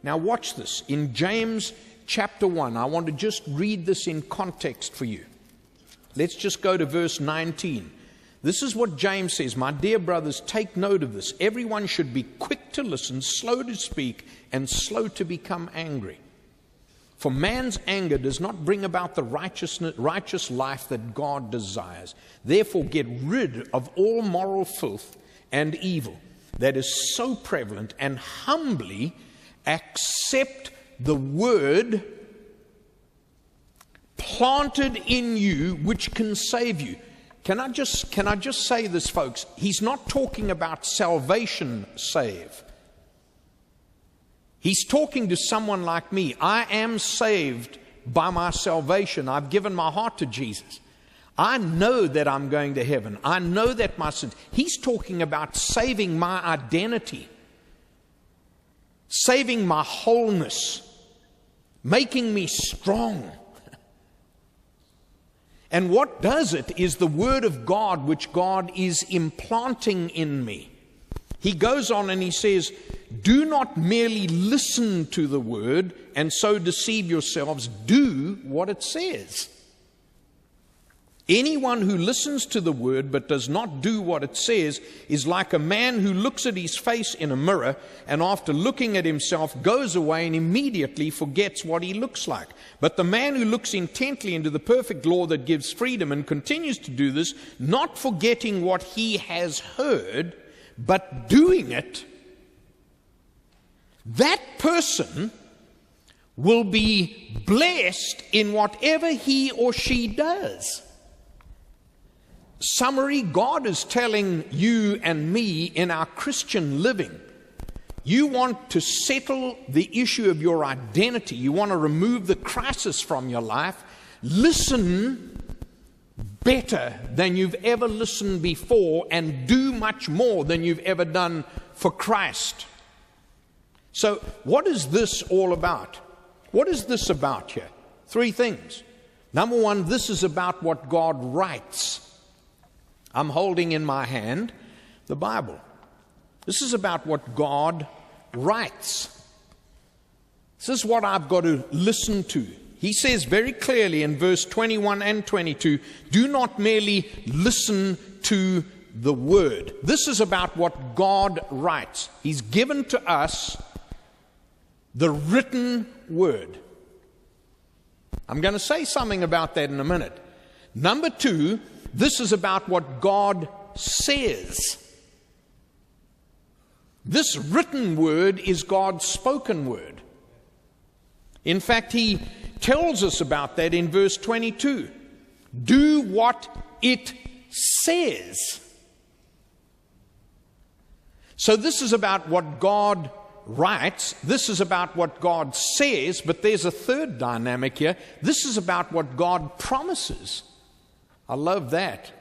Now watch this. In James chapter 1, I want to just read this in context for you. Let's just go to verse 19. This is what James says. My dear brothers, take note of this. Everyone should be quick to listen, slow to speak, and slow to become angry. For man's anger does not bring about the righteous life that God desires. Therefore, get rid of all moral filth and evil that is so prevalent, and humbly accept the word planted in you, which can save you. Can I just say this, folks? He's not talking about salvation save. He's talking to someone like me. I am saved by my salvation. I've given my heart to Jesus. I know that I'm going to heaven. I know that my sins. He's talking about saving my identity, saving my wholeness, making me strong. And what does it is the Word of God, which God is implanting in me. He goes on and he says, do not merely listen to the Word and so deceive yourselves. Do what it says. Anyone who listens to the Word but does not do what it says is like a man who looks at his face in a mirror and after looking at himself goes away and immediately forgets what he looks like. But the man who looks intently into the perfect law that gives freedom and continues to do this, not forgetting what he has heard, but doing it, that person will be blessed in whatever he or she does. Summary, God is telling you and me in our Christian living, you want to settle the issue of your identity, you want to remove the crisis from your life, listen better than you've ever listened before and do much more than you've ever done for Christ. So what is this all about? What is this about here? Three things. Number one, this is about what God writes. I'm holding in my hand the Bible. This is about what God writes. This is what I've got to listen to. He says very clearly in verse 21 and 22, do not merely listen to the Word. This is about what God writes. He's given to us the written Word. I'm going to say something about that in a minute. Number two, this is about what God says. This written Word is God's spoken Word. In fact, He tells us about that in verse 22. Do what it says. So this is about what God writes. This is about what God says, but there's a third dynamic here. This is about what God promises. I love that.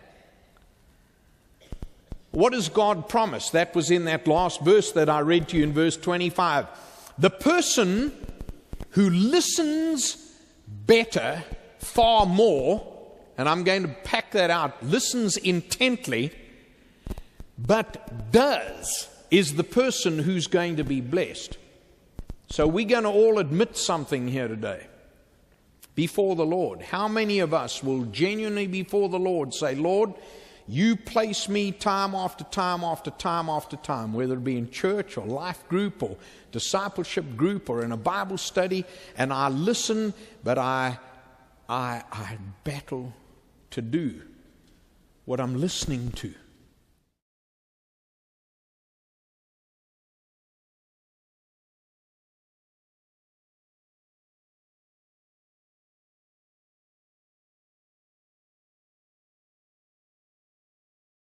What does God promise? That was in that last verse that I read to you in verse 25. The person who listens better, far more, and I'm going to pack that out, listens intently, but does, is the person who's going to be blessed. So we're going to all admit something here today before the Lord. How many of us will genuinely before the Lord say, Lord, you place me time after time after time after time, whether it be in church or life group or discipleship group or in a Bible study, and I listen, but I battle to do what I'm listening to.